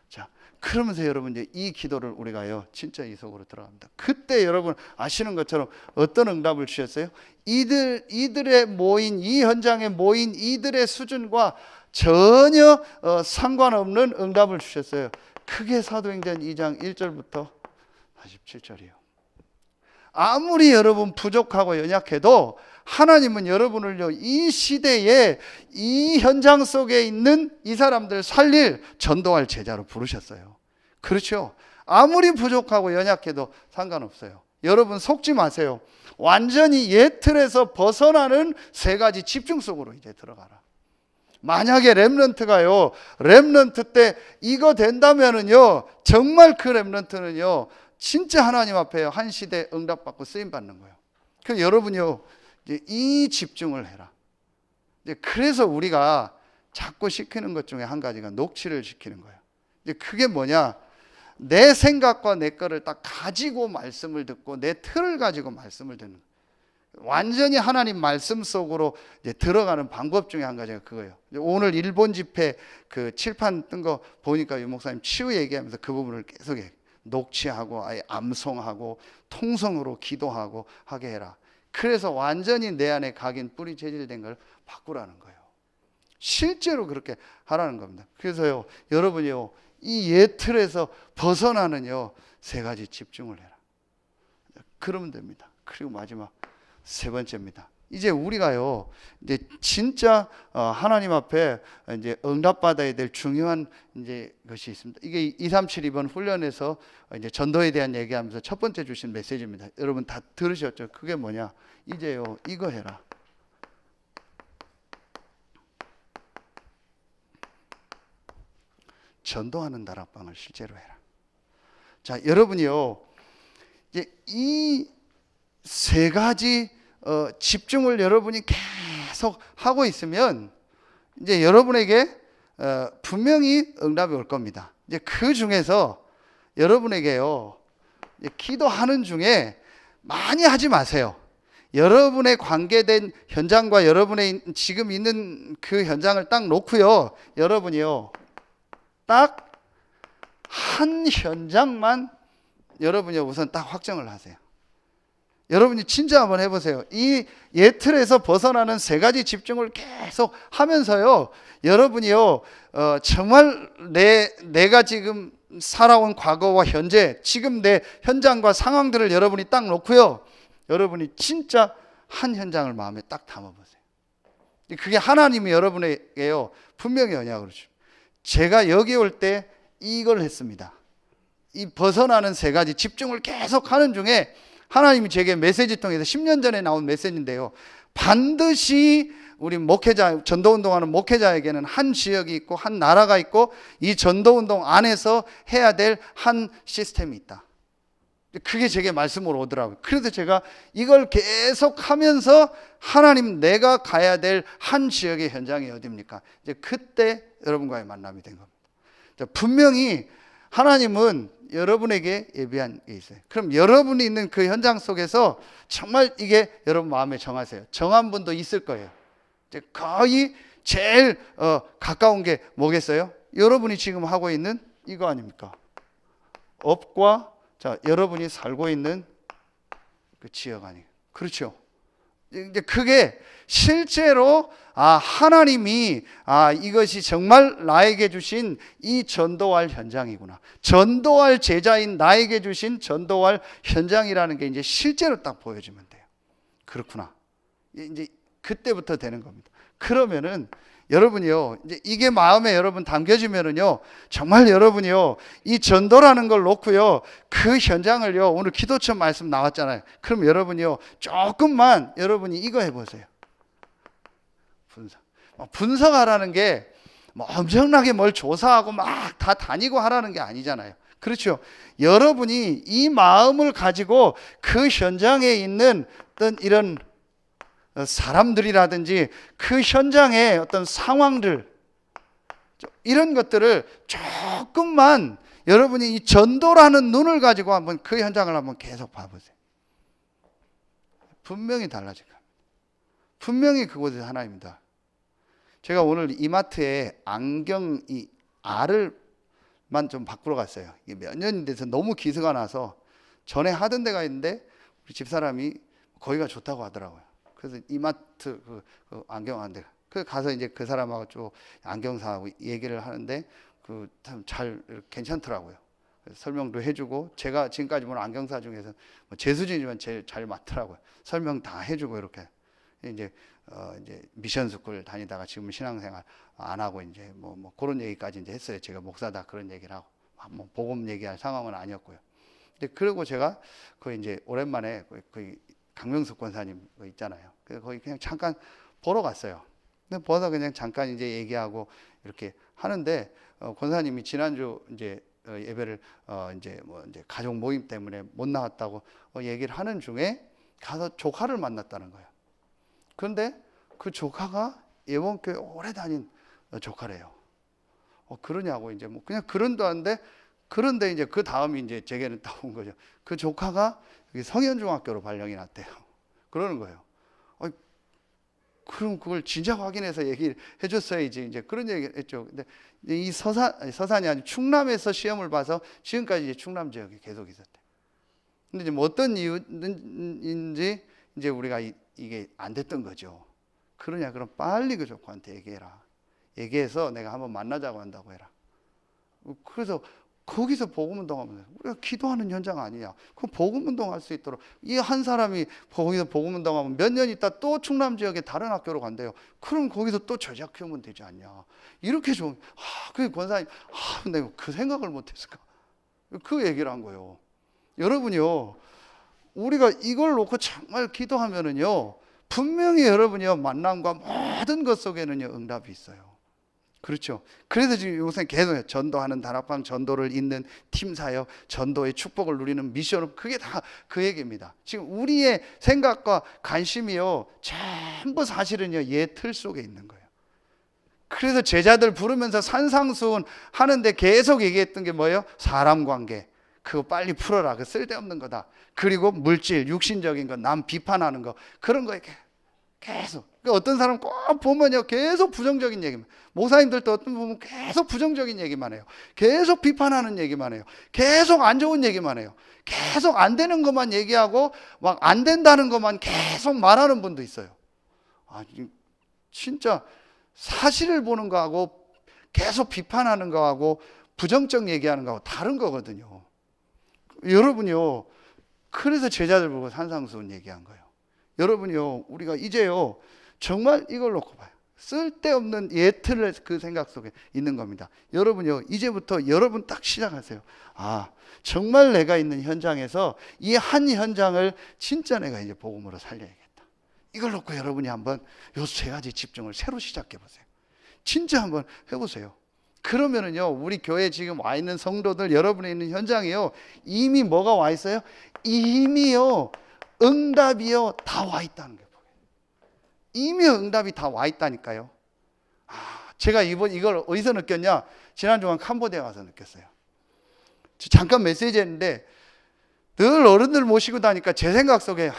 S1: 자, 그러면서 여러분 이제 이 기도를 우리가요 진짜 이 속으로 들어갑니다. 그때 여러분 아시는 것처럼 어떤 응답을 주셨어요? 이들의 모인, 이 현장에 모인 이들의 수준과 전혀 상관없는 응답을 주셨어요. 크게 사도행전 2장 1절부터 47절이요. 아무리 여러분 부족하고 연약해도 하나님은 여러분을요 이 시대에 이 현장 속에 있는 이 사람들 살릴 전도할 제자로 부르셨어요. 그렇죠? 아무리 부족하고 연약해도 상관없어요. 여러분 속지 마세요. 완전히 옛 틀에서 벗어나는 세 가지 집중 속으로 이제 들어가라. 만약에 렘넌트가요, 렘넌트 때 이거 된다면은요, 정말 그 렘넌트는요 진짜 하나님 앞에 한 시대 응답받고 쓰임받는 거예요. 그래서 여러분이요 이제 이 집중을 해라. 이제 그래서 우리가 자꾸 시키는 것 중에 한 가지가 녹취를 시키는 거예요. 이제 그게 뭐냐, 내 생각과 내 거를 딱 가지고 말씀을 듣고 내 틀을 가지고 말씀을 듣는 거예요. 완전히 하나님 말씀 속으로 이제 들어가는 방법 중에 한 가지가 그거예요. 오늘 일본 집회 그 칠판 뜬 거 보니까 유 목사님 치유 얘기하면서 그 부분을 계속 녹취하고 아예 암송하고 통성으로 기도하고 하게 해라. 그래서 완전히 내 안에 각인 뿌리 체질된 걸 바꾸라는 거예요. 실제로 그렇게 하라는 겁니다. 그래서요 여러분이요 이 옛 틀에서 벗어나는요 세 가지 집중을 해라. 그러면 됩니다. 그리고 마지막 세 번째입니다. 이제 우리가요 이제 진짜 하나님 앞에 이제 응답받아야 될 중요한 이제 것이 있습니다. 이게 2372번 훈련에서 이제 전도에 대한 얘기하면서 첫 번째 주신 메시지입니다. 여러분 다 들으셨죠? 그게 뭐냐? 이제요 이거 해라. 전도하는 다락방을 실제로 해라. 자, 여러분이요 이제 이 세 가지 집중을 여러분이 계속 하고 있으면 이제 여러분에게 분명히 응답이 올 겁니다. 이제 그 중에서 여러분에게요 이제 기도하는 중에 많이 하지 마세요. 여러분의 관계된 현장과 여러분의 지금 있는 그 현장을 딱 놓고요, 여러분이요 딱 한 현장만 여러분이 우선 딱 확정을 하세요. 여러분이 진짜 한번 해보세요. 이 옛 틀에서 벗어나는 세 가지 집중을 계속 하면서요, 여러분이요 정말 내가 지금 살아온 과거와 현재, 지금 내 현장과 상황들을 여러분이 딱 놓고요, 여러분이 진짜 한 현장을 마음에 딱 담아보세요. 그게 하나님이 여러분에게요 분명히 언약으로 줍니다. 제가 여기 올 때 이걸 했습니다. 이 벗어나는 세 가지 집중을 계속 하는 중에 하나님이 제게 메시지 통해서 10년 전에 나온 메시지인데요. 반드시 우리 목회자, 전도운동하는 목회자에게는 한 지역이 있고 한 나라가 있고 이 전도운동 안에서 해야 될 한 시스템이 있다. 그게 제게 말씀으로 오더라고요. 그래서 제가 이걸 계속 하면서 하나님, 내가 가야 될 한 지역의 현장이 어디입니까? 이제 그때 여러분과의 만남이 된 겁니다. 분명히 하나님은 여러분에게 예비한 게 있어요. 그럼 여러분이 있는 그 현장 속에서 정말 이게 여러분 마음에 정하세요. 정한 분도 있을 거예요. 이제 거의 제일 가까운 게 뭐겠어요? 여러분이 지금 하고 있는 이거 아닙니까? 업과 여러분이 살고 있는 그 지역 아니에요. 그렇죠. 이제 그게 실제로 하나님이 이것이 정말 나에게 주신 이 전도할 현장이구나. 전도할 제자인 나에게 주신 전도할 현장이라는 게 이제 실제로 딱 보여지면 돼요. 그렇구나. 이제 그때부터 되는 겁니다. 그러면은 여러분이요, 이제 이게 마음에 여러분 담겨지면은요, 정말 여러분이요, 이 전도라는 걸 놓고요, 그 현장을요, 오늘 기도처 말씀 나왔잖아요. 그럼 여러분이요, 조금만 여러분이 이거 해보세요. 분석하라는 게 뭐 엄청나게 뭘 조사하고 막 다 다니고 하라는 게 아니잖아요. 그렇죠. 여러분이 이 마음을 가지고 그 현장에 있는 어떤 이런 사람들이라든지 그 현장의 어떤 상황들, 이런 것들을 조금만 여러분이 이 전도라는 눈을 가지고 한번 그 현장을 한번 계속 봐보세요. 분명히 달라질 겁니다. 분명히 그곳에 하나입니다. 제가 오늘 이마트에 안경 이 알을만 좀 바꾸러 갔어요. 이게 몇 년이 돼서 너무 기스가 나서 전에 하던 데가 있는데 우리 집사람이 거기가 좋다고 하더라고요. 그래서 이마트 그 안경 한 대. 그 가서 이제 그 사람하고 좀 안경사하고 얘기를 하는데 그 참 잘 괜찮더라고요. 설명도 해주고 제가 지금까지 본 안경사 중에서 제 수준이면 제일 잘 맞더라고요. 설명 다 해주고 이렇게 이제 미션 스쿨 다니다가 지금 신앙생활 안 하고 이제 뭐 그런 얘기까지 이제 했어요. 제가 목사다 그런 얘기를 하고 뭐 복음 얘기할 상황은 아니었고요. 근데 그리고 제가 그 이제 오랜만에 그 강명숙 권사님 있잖아요. 그래서 거기 그냥 잠깐 보러 갔어요. 근데 보다 그냥 잠깐 이제 얘기하고 이렇게 하는데 권사님이 지난주 이제 예배를 이제 가족 모임 때문에 못 나왔다고 얘기를 하는 중에 가서 조카를 만났다는 거예요. 그런데 그 조카가 예원교회 오래 다닌 조카래요. 그러냐고 이제 뭐 그냥 그런도 한데 그런데 이제 그 다음이 이제 제게는 딱 온 거죠. 그 조카가 성현중학교로 발령이 났대요. 그러는 거예요. 그럼 그걸 진작 확인해서 얘기를 해줬어야지. 이제 그런 얘기를 했죠. 근데 이 서산이 아니라 충남에서 시험을 봐서 지금까지 이제 충남 지역에 계속 있었대. 근데 이제 뭐 어떤 이유인지 이제 우리가 이게 안 됐던 거죠. 그러냐? 그럼 빨리 그 조카한테 얘기해라. 얘기해서 내가 한번 만나자고 한다고 해라. 그래서 거기서 복음운동하면 우리가 기도하는 현장 아니냐? 그럼 복음운동할 수 있도록 이 한 사람이 거기서 복음운동하면 몇 년 있다 또 충남 지역에 다른 학교로 간대요. 그럼 거기서 또 제자 키우면 되지 않냐? 이렇게 좀 그 권사님 내가 그 생각을 못했을까? 그 얘기를 한 거예요. 여러분이요, 우리가 이걸 놓고 정말 기도하면은요, 분명히 여러분이요 만남과 모든 것 속에는요 응답이 있어요. 그렇죠. 그래서 지금 요새 계속 전도하는 다락방 전도를 잇는 팀사역, 전도의 축복을 누리는 미션업, 그게 다 그 얘기입니다. 지금 우리의 생각과 관심이요 전부 사실은요 얘 틀 속에 있는 거예요. 그래서 제자들 부르면서 산상수훈 하는데 계속 얘기했던 게 뭐예요? 사람 관계, 그거 빨리 풀어라, 그 쓸데없는 거다. 그리고 물질, 육신적인 거, 남 비판하는 거, 그런 거에 계속. 어떤 사람 꼭 보면요 계속 부정적인 얘기만, 목사님들도 어떤 보면 계속 부정적인 얘기만 해요. 계속 비판하는 얘기만 해요. 계속 안 좋은 얘기만 해요. 계속 안 되는 것만 얘기하고 막 안 된다는 것만 계속 말하는 분도 있어요. 진짜 사실을 보는 거하고 계속 비판하는 거하고 부정적 얘기하는 거하고 다른 거거든요. 여러분이요, 그래서 제자들 보고 산상수훈 얘기한 거예요. 여러분이요, 우리가 이제요 정말 이걸 놓고 봐요. 쓸데없는 예틀을 그 생각 속에 있는 겁니다. 여러분요, 이제부터 여러분 딱 시작하세요. 아, 정말 내가 있는 현장에서 이 한 현장을 진짜 내가 이제 복음으로 살려야겠다. 이걸 놓고 여러분이 한번 요 세 가지 집중을 새로 시작해 보세요. 진짜 한번 해보세요. 그러면은요, 우리 교회에 지금 와 있는 성도들, 여러분이 있는 현장이요, 이미 뭐가 와 있어요? 이미요, 응답이요, 다 와 있다는 거예요. 이미 응답이 다 와 있다니까요. 제가 이걸 어디서 느꼈냐? 지난주간 캄보디아 가서 느꼈어요. 잠깐 메시지 했는데 늘 어른들 모시고 다니까 제 생각 속에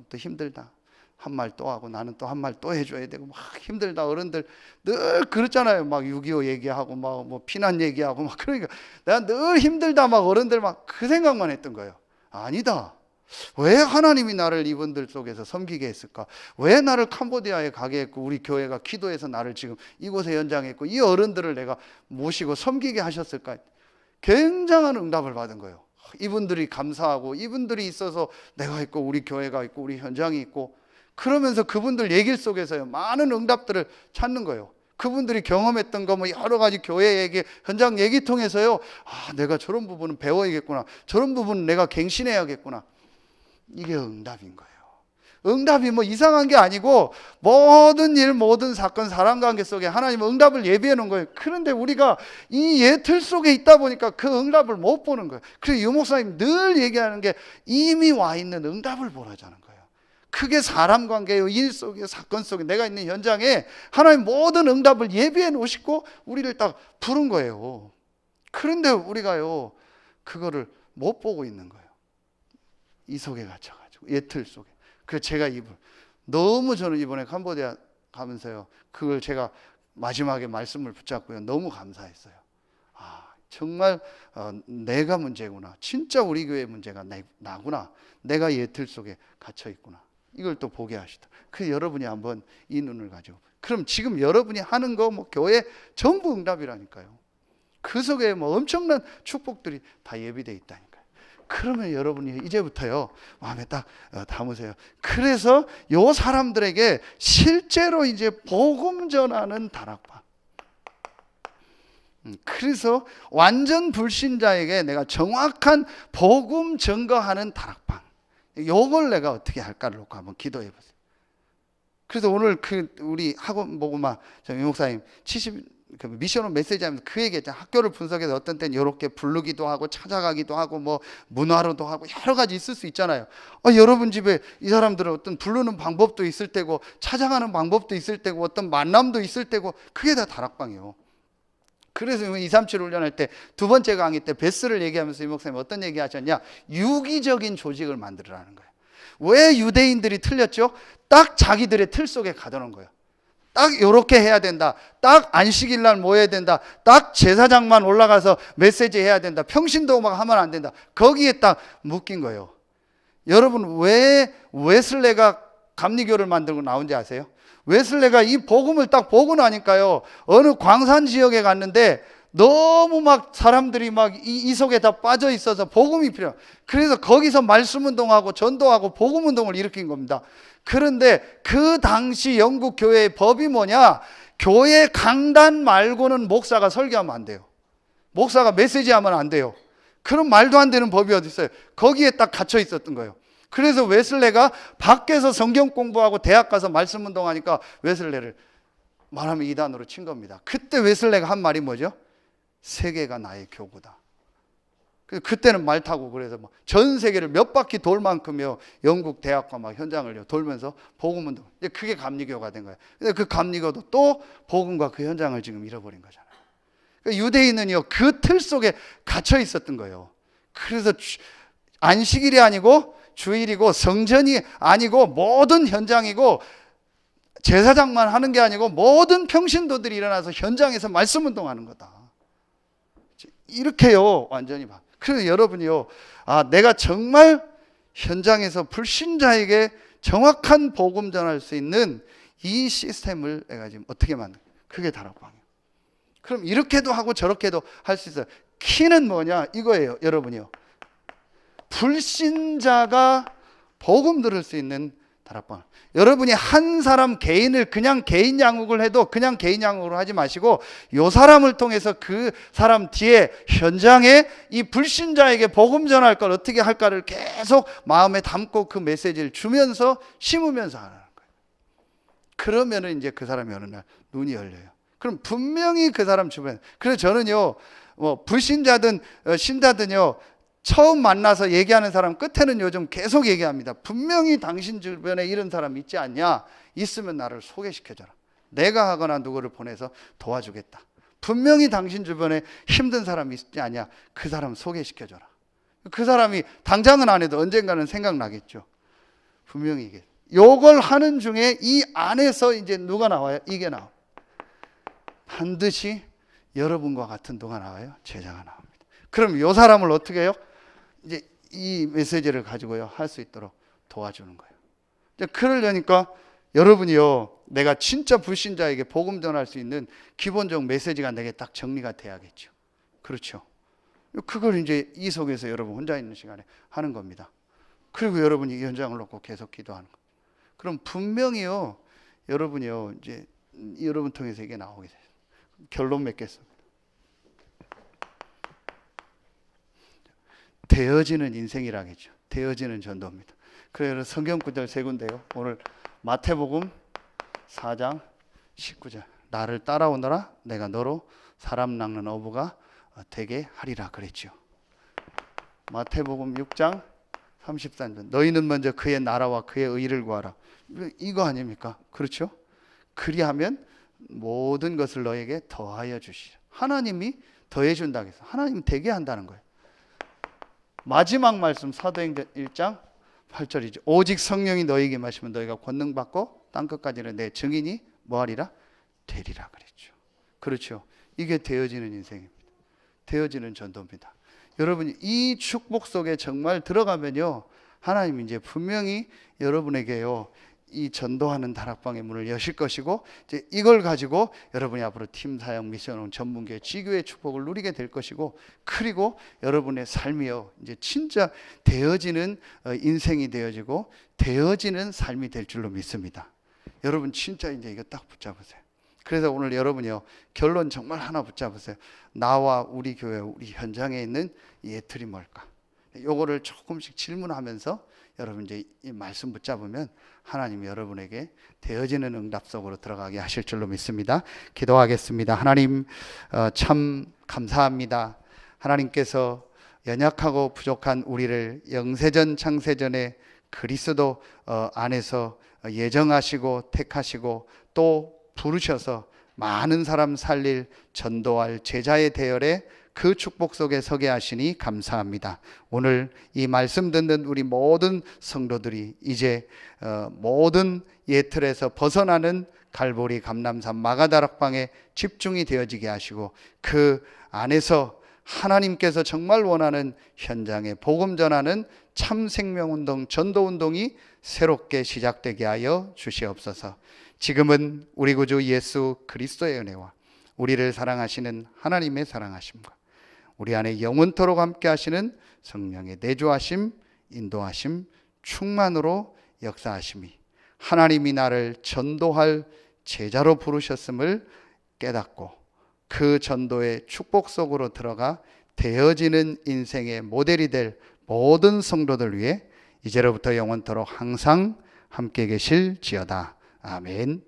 S1: 또 힘들다. 한 말 또 하고 나는 또 한 말 또 해줘야 되고 막 힘들다. 어른들 늘 그렇잖아요. 막 6.25 얘기하고 막 뭐 피난 얘기하고 막 그러니까 내가 늘 힘들다. 막 어른들 막 그 생각만 했던 거예요. 아니다. 왜 하나님이 나를 이분들 속에서 섬기게 했을까? 왜 나를 캄보디아에 가게 했고 우리 교회가 기도해서 나를 지금 이곳에 연장해 있고 이 어른들을 내가 모시고 섬기게 하셨을까? 굉장한 응답을 받은 거예요. 이분들이 감사하고 이분들이 있어서 내가 있고 우리 교회가 있고 우리 현장이 있고 그러면서 그분들 얘기 속에서요, 많은 응답들을 찾는 거예요. 그분들이 경험했던 거 뭐 여러 가지 교회 얘기, 현장 얘기 통해서요, 내가 저런 부분은 배워야겠구나. 저런 부분은 내가 갱신해야겠구나. 이게 응답인 거예요. 응답이 뭐 이상한 게 아니고 모든 일, 모든 사건, 사람관계 속에 하나님은 응답을 예비해 놓은 거예요. 그런데 우리가 이 예틀 속에 있다 보니까 그 응답을 못 보는 거예요. 그래서 유 목사님 늘 얘기하는 게 이미 와 있는 응답을 보라자는 거예요. 그게 사람 관계요, 일 속에, 사건 속에, 내가 있는 현장에 하나님 모든 응답을 예비해 놓으시고 우리를 딱 부른 거예요. 그런데 우리가요, 그거를 못 보고 있는 거예요. 이 속에 갇혀가지고, 예틀 속에. 그래서 제가 너무 저는 이번에 캄보디아 가면서요, 그걸 제가 마지막에 말씀을 붙잡고요, 너무 감사했어요. 정말 내가 문제구나. 진짜 우리 교회 문제가 나구나. 내가 예틀 속에 갇혀 있구나. 이걸 또 보게 하시다. 그래서 여러분이 한번 이 눈을 가지고, 그럼 지금 여러분이 하는 거 뭐 교회 전부 응답이라니까요. 그 속에 뭐 엄청난 축복들이 다 예비되어 있다니까요. 그러면 여러분이 이제부터요, 마음에 딱 담으세요. 그래서 요 사람들에게 실제로 이제 복음 전하는 다락방. 그래서 완전 불신자에게 내가 정확한 복음 증거하는 다락방. 요걸 내가 어떻게 할까를 놓고 한번 기도해 보세요. 그래서 오늘 우리 학원 보고만 유 목사님 70 미션홈 메시지 하면서 그 얘기했잖아요. 학교를 분석해서 어떤 때는 이렇게 부르기도 하고 찾아가기도 하고 뭐 문화로도 하고 여러 가지 있을 수 있잖아요. 여러분 집에 이 사람들은 어떤 부르는 방법도 있을 때고 찾아가는 방법도 있을 때고 어떤 만남도 있을 때고 그게 다 다락방이에요. 그래서 237 훈련할 때 두 번째 강의 때 베스를 얘기하면서 이 목사님 어떤 얘기 하셨냐? 유기적인 조직을 만들으라는 거예요. 왜 유대인들이 틀렸죠? 딱 자기들의 틀 속에 가둬놓은 거예요. 딱 이렇게 해야 된다. 딱 안식일 날 모여야 된다. 딱 제사장만 올라가서 메시지 해야 된다. 평신도 막 하면 안 된다. 거기에 딱 묶인 거예요. 여러분 왜 웨슬레가 감리교를 만들고 나온지 아세요? 웨슬레가 이 복음을 딱 보고 나니까요, 어느 광산 지역에 갔는데 너무 막 사람들이 막 이 속에 다 빠져 있어서 복음이 필요해요. 그래서 거기서 말씀 운동하고 전도하고 복음 운동을 일으킨 겁니다. 그런데 그 당시 영국 교회의 법이 뭐냐? 교회 강단 말고는 목사가 설교하면 안 돼요. 목사가 메시지하면 안 돼요. 그런 말도 안 되는 법이 어디 있어요? 거기에 딱 갇혀 있었던 거예요. 그래서 웨슬레가 밖에서 성경 공부하고 대학 가서 말씀 운동하니까 웨슬레를 말하면 이단으로 친 겁니다. 그때 웨슬레가 한 말이 뭐죠? 세계가 나의 교구다. 그때는 말 타고 그래서 전 세계를 몇 바퀴 돌 만큼요, 영국 대학과 막 현장을 돌면서 복음 운동. 그게 감리교가 된 거예요. 근데 그 감리교도 또 복음과 그 현장을 지금 잃어버린 거잖아요. 그러니까 유대인은요, 그 틀 속에 갇혀 있었던 거예요. 그래서 안식일이 아니고 주일이고 성전이 아니고 모든 현장이고 제사장만 하는 게 아니고 모든 평신도들이 일어나서 현장에서 말씀 운동하는 거다. 이렇게요, 완전히 막. 그래서 여러분이요, 내가 정말 현장에서 불신자에게 정확한 복음 전할 수 있는 이 시스템을 내가 지금 어떻게 만든? 그게 다락방이에요. 그럼 이렇게도 하고 저렇게도 할 수 있어요. 키는 뭐냐? 이거예요, 여러분이요. 불신자가 복음 들을 수 있는 다락방. 여러분이 한 사람 개인을 그냥 개인 양육을 해도 그냥 개인 양육으로 하지 마시고 요 사람을 통해서 그 사람 뒤에 현장에 이 불신자에게 복음 전할 걸 어떻게 할까를 계속 마음에 담고 그 메시지를 주면서 심으면서 하는 거예요. 그러면은 이제 그 사람이 어느 날 눈이 열려요. 그럼 분명히 그 사람 주변에, 그래서 저는요, 뭐 불신자든 신자든요, 처음 만나서 얘기하는 사람 끝에는 요즘 계속 얘기합니다. 분명히 당신 주변에 이런 사람 있지 않냐? 있으면 나를 소개시켜줘라. 내가 하거나 누구를 보내서 도와주겠다. 분명히 당신 주변에 힘든 사람이 있지 않냐? 그 사람 소개시켜줘라. 그 사람이 당장은 안 해도 언젠가는 생각나겠죠. 분명히 이게. 요걸 하는 중에 이 안에서 이제 누가 나와요? 이게 나와요. 반드시 여러분과 같은 누가 나와요? 제자가 나옵니다. 그럼 요 사람을 어떻게 해요? 이제 이 메시지를 가지고요 할 수 있도록 도와주는 거예요. 이제 그러려니까 여러분이요, 내가 진짜 불신자에게 복음 전할 수 있는 기본적 메시지가 내게 딱 정리가 돼야겠죠. 그렇죠. 그걸 이제 이 속에서 여러분 혼자 있는 시간에 하는 겁니다. 그리고 여러분이 이 현장을 놓고 계속 기도하는 거예요. 그럼 분명히요, 여러분이요, 이제 여러분 통해서 이게 나오게 돼요. 결론 맺겠습니다. 되어지는 인생이라겠죠. 되어지는 전도입니다. 그래서 성경 구절 세 군데요. 오늘 마태복음 4장 19절. 나를 따라오너라 내가 너로 사람 낚는 어부가 되게 하리라 그랬죠. 마태복음 6장 33절. 너희는 먼저 그의 나라와 그의 의를 구하라. 이거 아닙니까? 그렇죠? 그리하면 모든 것을 너에게 더하여 주시라. 하나님이 더해 준다고 해서 하나님 되게 한다는 거예요. 마지막 말씀 사도행전 1장 8절이죠. 오직 성령이 너에게 마시면 너희가 권능 받고 땅끝까지는 내 증인이 뭐하리라? 되리라 그랬죠. 그렇죠. 이게 되어지는 인생입니다. 되어지는 전도입니다. 여러분이 이 축복 속에 정말 들어가면요, 하나님이 이제 분명히 여러분에게요 이 전도하는 다락방의 문을 여실 것이고, 이제 이걸 가지고 여러분이 앞으로 팀 사역 미션원 전문교회 지교의 축복을 누리게 될 것이고, 그리고 여러분의 삶이요 이제 진짜 되어지는 인생이 되어지고 되어지는 삶이 될 줄로 믿습니다. 여러분 진짜 이제 이거 딱 붙잡으세요. 그래서 오늘 여러분이요 결론 정말 하나 붙잡으세요. 나와 우리 교회 우리 현장에 있는 이 애틀이 뭘까? 요거를 조금씩 질문하면서 여러분 이제 이 말씀 붙잡으면 하나님이 여러분에게 되어지는 응답 속으로 들어가게 하실 줄로 믿습니다. 기도하겠습니다. 하나님 참 감사합니다. 하나님께서 연약하고 부족한 우리를 영세전 창세전에 그리스도 안에서 예정하시고 택하시고 또 부르셔서 많은 사람 살릴 전도할 제자의 대열에 그 축복 속에 서게 하시니 감사합니다. 오늘 이 말씀 듣는 우리 모든 성도들이 이제 모든 예틀에서 벗어나는 갈보리 감람산 마가다락방에 집중이 되어지게 하시고 그 안에서 하나님께서 정말 원하는 현장에 복음 전하는 참 생명운동 전도운동이 새롭게 시작되게 하여 주시옵소서. 지금은 우리 구주 예수 그리스도의 은혜와 우리를 사랑하시는 하나님의 사랑하심과 우리 안에 영원토록 함께 하시는 성령의 내주하심, 인도하심, 충만으로 역사하심이 하나님이 나를 전도할 제자로 부르셨음을 깨닫고 그 전도의 축복 속으로 들어가 되어지는 인생의 모델이 될 모든 성도들 위해 이제로부터 영원토록 항상 함께 계실지어다. 아멘.